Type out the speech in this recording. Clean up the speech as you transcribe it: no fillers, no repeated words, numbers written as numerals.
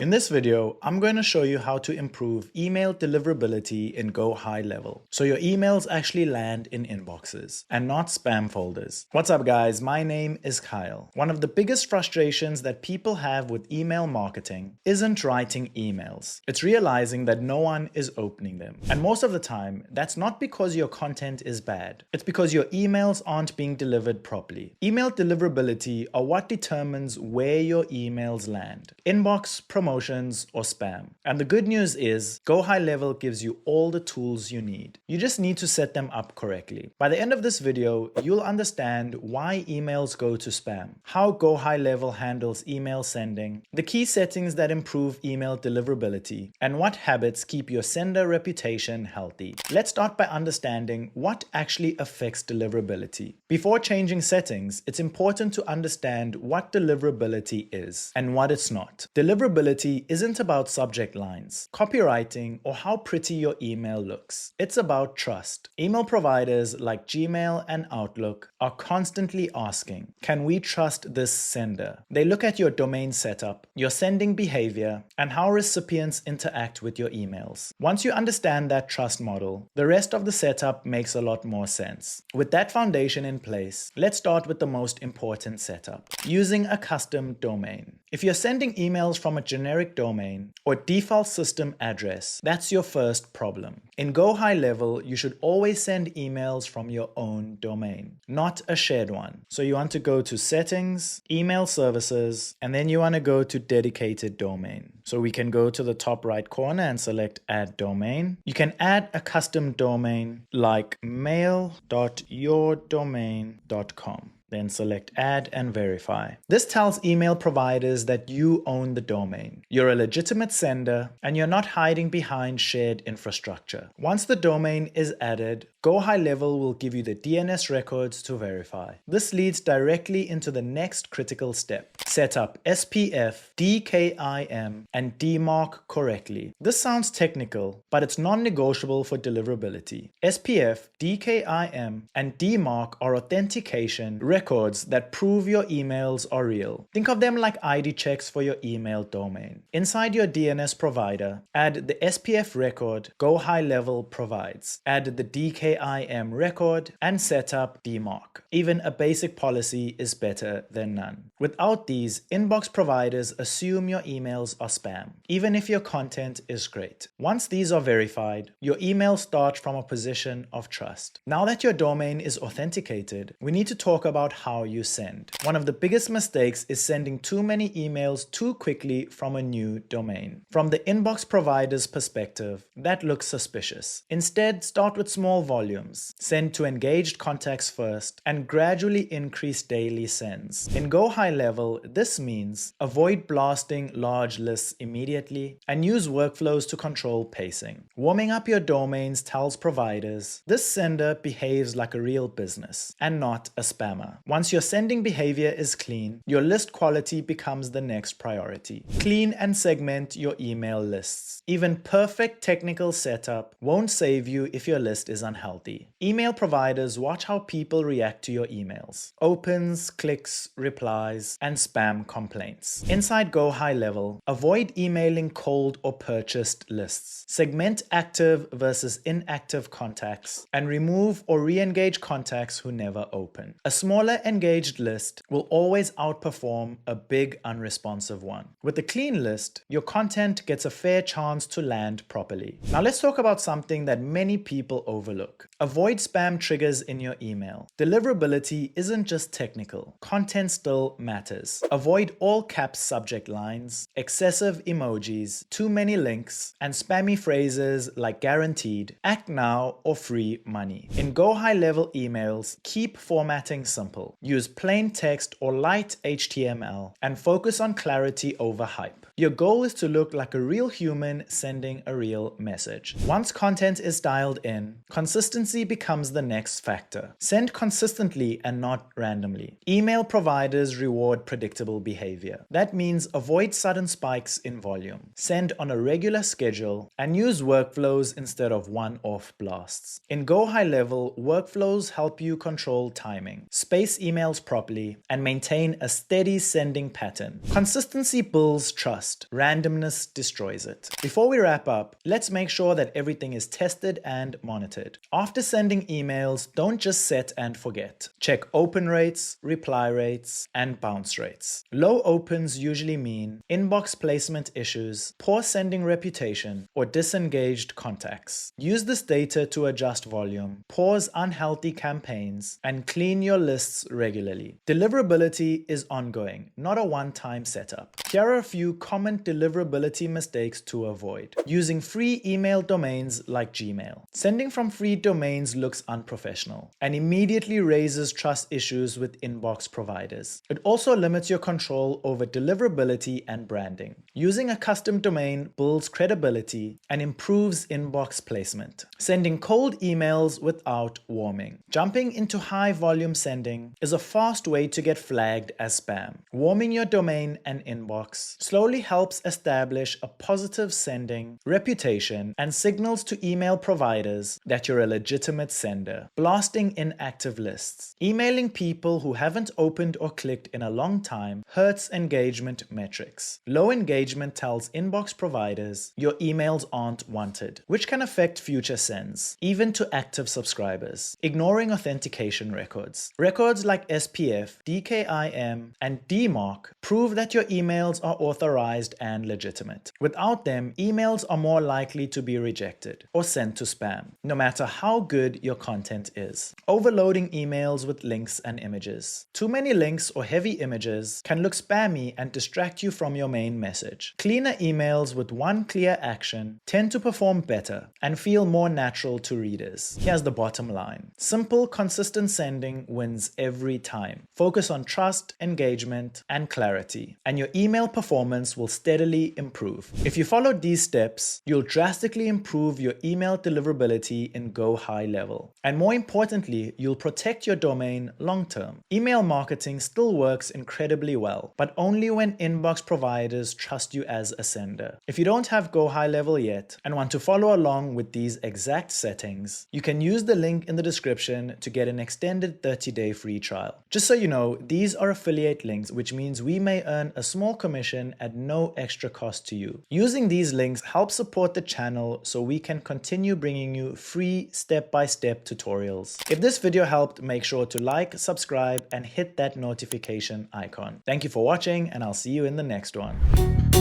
In this video, I'm going to show you how to improve email deliverability in GoHighLevel, so your emails actually land in inboxes and not spam folders. What's up guys, my name is Kyle. One of the biggest frustrations that people have with email marketing isn't writing emails. It's realizing that no one is opening them. And most of the time, that's not because your content is bad. It's because your emails aren't being delivered properly. Email deliverability are what determines where your emails land. Inbox, promotions, or spam. And the good news is, GoHighLevel gives you all the tools you need. You just need to set them up correctly. By the end of this video, you'll understand why emails go to spam, how GoHighLevel handles email sending, the key settings that improve email deliverability, and what habits keep your sender reputation healthy. Let's start by understanding what actually affects deliverability. Before changing settings, it's important to understand what deliverability is and what it's not. Deliverability isn't about subject lines, copywriting, or how pretty your email looks. It's about trust. Email providers like Gmail and Outlook are constantly asking, can we trust this sender? They look at your domain setup, your sending behavior, and how recipients interact with your emails. Once you understand that trust model, the rest of the setup makes a lot more sense. With that foundation in place, let's start with the most important setup, using a custom domain. If you're sending emails from a generic domain or default system address, that's your first problem. In GoHighLevel, you should always send emails from your own domain, not a shared one. So you want to go to Settings, Email Services, and then you want to go to Dedicated Domain. So we can go to the top right corner and select Add Domain. You can add a custom domain like mail.yourdomain.com. Then select Add and Verify. This tells email providers that you own the domain. You're a legitimate sender and you're not hiding behind shared infrastructure. Once the domain is added, GoHighLevel will give you the DNS records to verify. This leads directly into the next critical step. Set up SPF, DKIM, and DMARC correctly. This sounds technical, but it's non-negotiable for deliverability. SPF, DKIM, and DMARC are authentication records that prove your emails are real. Think of them like ID checks for your email domain. Inside your DNS provider, add the SPF record GoHighLevel provides. Add the DKIM record and set up DMARC. Even a basic policy is better than none. Without these, inbox providers assume your emails are spam, even if your content is great. Once these are verified, your emails start from a position of trust. Now that your domain is authenticated, we need to talk about how you send. One of the biggest mistakes is sending too many emails too quickly from a new domain. From the inbox provider's perspective, that looks suspicious. Instead, start with small volumes. Send to engaged contacts first and gradually increase daily sends. In GoHighLevel, this means avoid blasting large lists immediately and use workflows to control pacing. Warming up your domains tells providers this sender behaves like a real business and not a spammer. Once your sending behavior is clean, your list quality becomes the next priority. Clean and segment your email lists. Even perfect technical setup won't save you if your list is unhealthy. Email providers watch how people react to your emails. Opens, clicks, replies, and spam complaints. Inside GoHighLevel, avoid emailing cold or purchased lists. Segment active versus inactive contacts and remove or re-engage contacts who never open. A smaller engaged list will always outperform a big unresponsive one. With a clean list, your content gets a fair chance to land properly. Now let's talk about something that many people overlook. Avoid spam triggers in your email. Deliverability isn't just technical. Content still matters. Avoid all caps subject lines, excessive emojis, too many links, and spammy phrases like guaranteed, act now, or free money. In GoHighLevel emails, keep formatting simple. Use plain text or light HTML and focus on clarity over hype. Your goal is to look like a real human sending a real message. Once content is dialed in, consistency becomes the next factor. Send consistently and not randomly. Email providers reward predictability. predictable behavior. That means avoid sudden spikes in volume, send on a regular schedule, and use workflows instead of one-off blasts. In GoHighLevel, workflows help you control timing, space emails properly, and maintain a steady sending pattern. Consistency builds trust. Randomness destroys it. Before we wrap up, let's make sure that everything is tested and monitored. After sending emails, don't just set and forget. Check open rates, reply rates, and bounce rates. Low opens usually mean inbox placement issues, poor sending reputation, or disengaged contacts. Use this data to adjust volume, pause unhealthy campaigns, and clean your lists regularly. Deliverability is ongoing, not a one-time setup. Here are a few common deliverability mistakes to avoid. Using free email domains like Gmail. Sending from free domains looks unprofessional and immediately raises trust issues with inbox providers. It also limits your control over deliverability and branding. Using a custom domain builds credibility and improves inbox placement. Sending cold emails without warming. Jumping into high volume sending is a fast way to get flagged as spam. Warming your domain and inbox slowly helps establish a positive sending reputation and signals to email providers that you're a legitimate sender. Blasting inactive lists. Emailing people who haven't opened or clicked in a long time hurts engagement metrics. Low engagement tells inbox providers your emails aren't wanted, which can affect future sends, even to active subscribers. Ignoring authentication records. Records like SPF, DKIM, and DMARC prove that your emails are authorized and legitimate. Without them, emails are more likely to be rejected or sent to spam, no matter how good your content is. Overloading emails with links and images. Too many links or heavy images can look spammy and distract you from your main message. Cleaner emails with one clear action tend to perform better and feel more natural to readers. Here's the bottom line. Simple, consistent sending wins every time. Focus on trust, engagement, and clarity, and your email performance will steadily improve. If you follow these steps, you'll drastically improve your email deliverability in GoHighLevel. And more importantly, you'll protect your domain long term. Email marketing still works incredibly well, but only when inbox providers trust you as a sender. If you don't have GoHighLevel yet and want to follow along with these exact settings, you can use the link in the description to get an extended 30-day free trial. Just so you know, these are affiliate links, which means we may earn a small commission at no extra cost to you. Using these links helps support the channel so we can continue bringing you free step-by-step tutorials. If this video helped, make sure to like, subscribe, and hit that notification icon. Thank you for watching, and I'll see you in the next one.